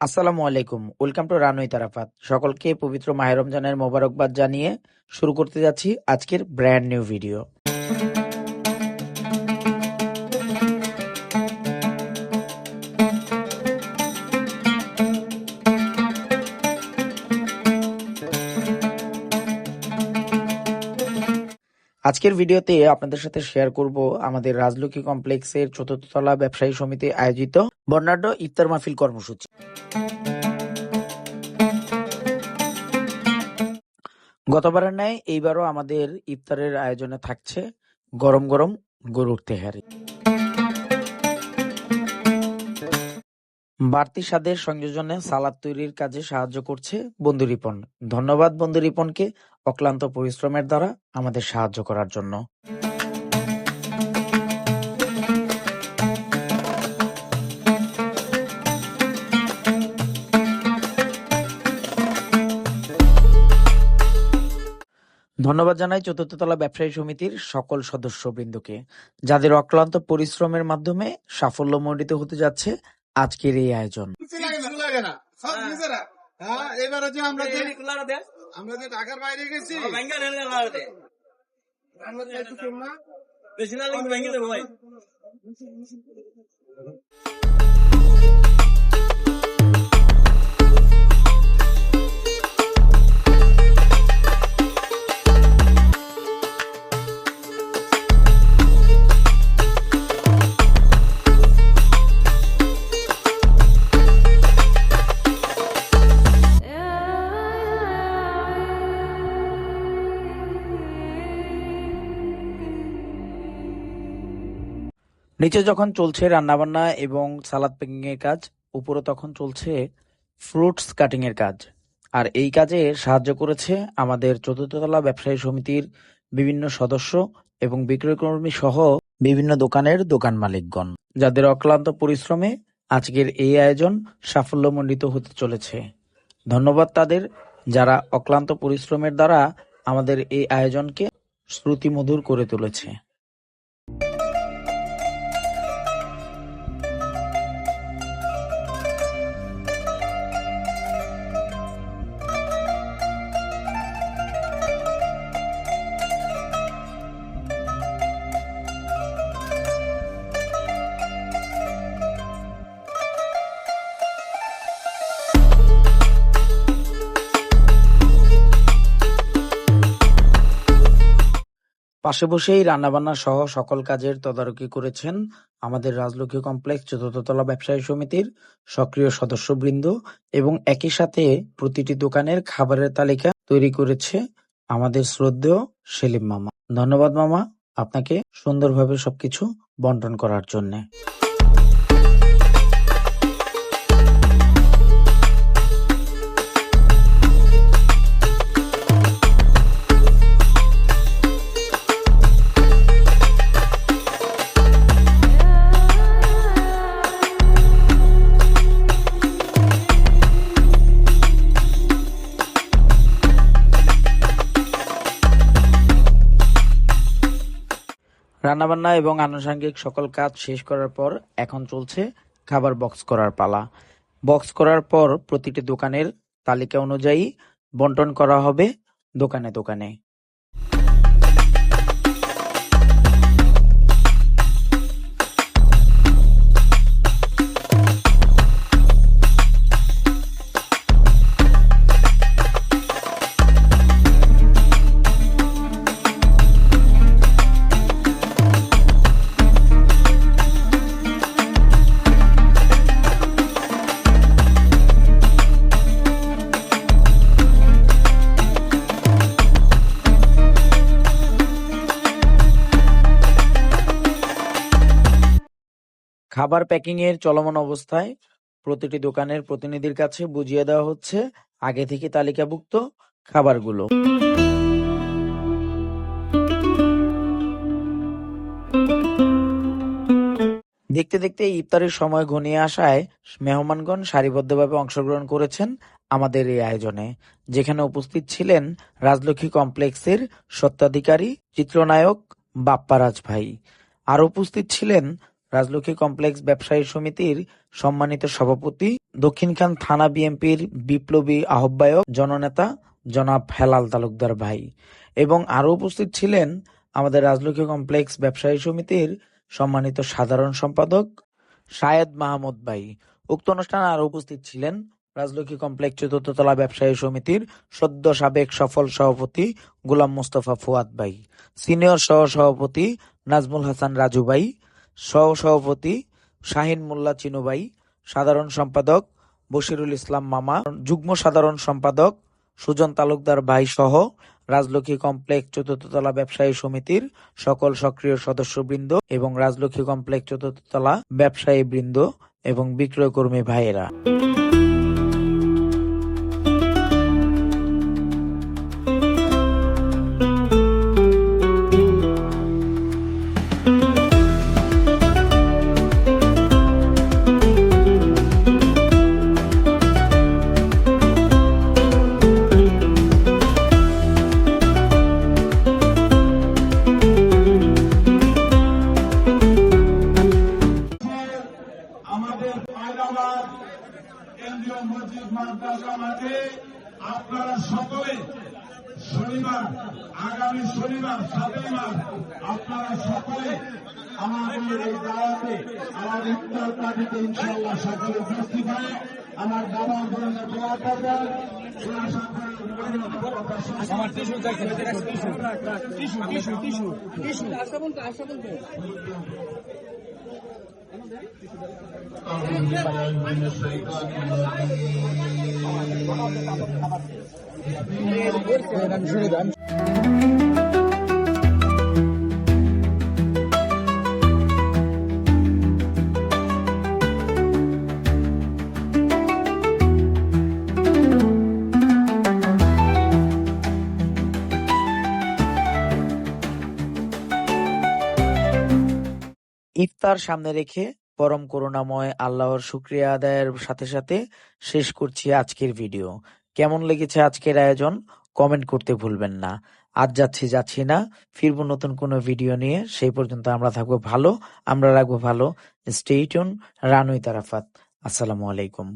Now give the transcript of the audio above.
আসসালামু আলাইকুম। Welcome to রানুই তারাফাত। সকলকে পবিত্র মাহে রমজানের মোবারকবাদ জানিয়ে শুরু করতে যাচ্ছি আজকের ব্র্যান্ড নিউ ভিডিও। আজকের ভিডিওতে আপনাদের সাথে শেয়ার করব আমাদের রাজলক্ষ্মী কমপ্লেক্সের চতুর্থ তলা ব্যবসায়ী সমিতি আয়োজিত বর্ণাঢ্য ইফতার মাহফিল কর্মসূচি। গতবারের ন্যায় এইবারও আমাদের ইফতারের আয়োজনে থাকছে গরম গরম গরুর তেহারি। বাড়তি স্বাদের সংযোজনে সালাদ তৈরির কাজে সাহায্য করছে বন্ধু রিপন। ধন্যবাদ বন্ধু রিপনকে অক্লান্ত পরিশ্রমের দ্বারা আমাদের সাহায্য করার জন্য। ধন্যবাদ জানাই চতুর্থ তলা ব্যবসায়ী সমিতির সকল সদস্যবৃন্দকে, যাদের অক্লান্ত পরিশ্রমের মাধ্যমে সাফল্যমণ্ডিত হতে যাচ্ছে আজকের এই আয়োজন। আমরা যে ঢাকার বাইরে গেছি নিচে যখন চলছে রান্নাবান্না এবং সালাদ প্যাকিং এর কাজ, উপরে তখন চলছে ফ্রুটস কাটিং এর কাজ। আর এই কাজে সাহায্য করেছে আমাদের চতুর্থ তলা ব্যবসায়ী সমিতির বিভিন্ন সদস্য এবং বিক্রয়কর্মী সহ বিভিন্ন দোকানের দোকান মালিকগণ, যাদের অক্লান্ত পরিশ্রমে আজকের এই আয়োজন সাফল্যমণ্ডিত হতে চলেছে। ধন্যবাদ তাদের, যারা অক্লান্ত পরিশ্রমের দ্বারা আমাদের এই আয়োজনকে শ্রুতিমধুর করে তুলেছে। পাশে বসেই রান্নাবান্না সহ সকল কাজের তদারকি করেছেন আমাদের রাজলক্ষ্মী কমপ্লেক্স চতুর্থ তলা ব্যবসায়ী সমিতির সক্রিয় সদস্যবৃন্দ, এবং একই সাথে প্রতিটি দোকানের খাবারের তালিকা তৈরি করেছে আমাদের শ্রদ্ধেয় সেলিম মামা। ধন্যবাদ মামা, আপনাকে সুন্দরভাবে সবকিছু বন্টন করার জন্যে। রান্নাবান্না এবং আনুষঙ্গিক সকল কাজ শেষ করার পর এখন চলছে খাবার বক্স করার পালা। বক্স করার পর প্রতিটি দোকানের তালিকা অনুযায়ী বন্টন করা হবে দোকানে দোকানে। খাবার প্যাকিং এর চলমান অবস্থায় প্রতিটি দোকানের প্রতিনিধির কাছে বুঝিয়ে দেওয়া হচ্ছে আগে থেকে তালিকাভুক্ত খাবারগুলো। দেখতে দেখতে ইফতারের সময় ঘনিয়ে আসায় মেহমানগণ সারিবদ্ধভাবে অংশগ্রহণ করেছেন আমাদের এই আয়োজনে, যেখানে উপস্থিত ছিলেন রাজলক্ষ্মী কমপ্লেক্সের স্বত্বাধিকারী চিত্রনায়ক বাপ্পারাজ ভাই। আর উপস্থিত ছিলেন রাজলক্ষ্মী কমপ্লেক্স ব্যবসায়ী সমিতির সম্মানিত সভাপতি, দক্ষিণখান থানা বিএনপির বিপ্লবী আহ্বায়ক জননেতা জনাব হেলাল তালুকদার ভাই এবং আরও উপস্থিত ছিলেন আমাদের রাজলক্ষ্মী কমপ্লেক্স ব্যবসায়ী সমিতির সম্মানিত সাধারণ সম্পাদক শায়েদ মাহমুদ ভাই। উক্ত অনুষ্ঠানে আরও উপস্থিত ছিলেন রাজলক্ষ্মী কমপ্লেক্স চতুর্থ তলা ব্যবসায়ী সমিতির সদ্য সাবেক সফল সভাপতি গোলাম মোস্তফা ফুয়াদ ভাই, সিনিয়র সহ-সভাপতি নাজমুল হাসান রাজু ভাই, সহ-সভাপতি শাহিন মোল্লা চিনু ভাই, সাধারণ সম্পাদক বশিরুল ইসলাম মামা, যুগ্ম সাধারণ সম্পাদক সুজন তালুকদার ভাই সহ রাজলক্ষ্মী কমপ্লেক্স চতুর্থ তলা ব্যবসায়ী সমিতির সকল সক্রিয় সদস্যবৃন্দ এবং রাজলক্ষ্মী কমপ্লেক্স চতুর্থ তলা ব্যবসায়ী বৃন্দ এবং বিক্রয় কর্মী ভাইয়েরা। আমাদের পায়রাবাদ কেন্দ্রীয় মসজিদ মাদ্রাসা মাঠে আপনারা সকলে শনিবার, আগামী শনিবার 7 মার্চ আপনারা সকলে আমাদের এই দাওয়াতে আমার ইফতার পার্টিতে ইনশাআল্লাহ সকলে উপস্থিত হয়ে আমার বাবার জন্য দোয়া করবেন। আমার টিস্যু চাইছে, টিস্যু আশা বলতে أعوذ بالله من الشيطان الرجيم ইফতার সামনে রেখে পরম করুণাময় আল্লাহর শুকরিয়া আদায়ের সাথে সাথে শেষ করছি আজকের ভিডিও। কেমন লেগেছে আজকের আয়োজন কমেন্ট করতে ভুলবেন না। আজ যাচ্ছি না, ফিরবো নতুন কোনো ভিডিও নিয়ে। সেই পর্যন্ত আমরা থাকবো ভালো, আমরা রাখবো ভালো। Stay tune. রানুই তারাফাত। আসসালামু আলাইকুম।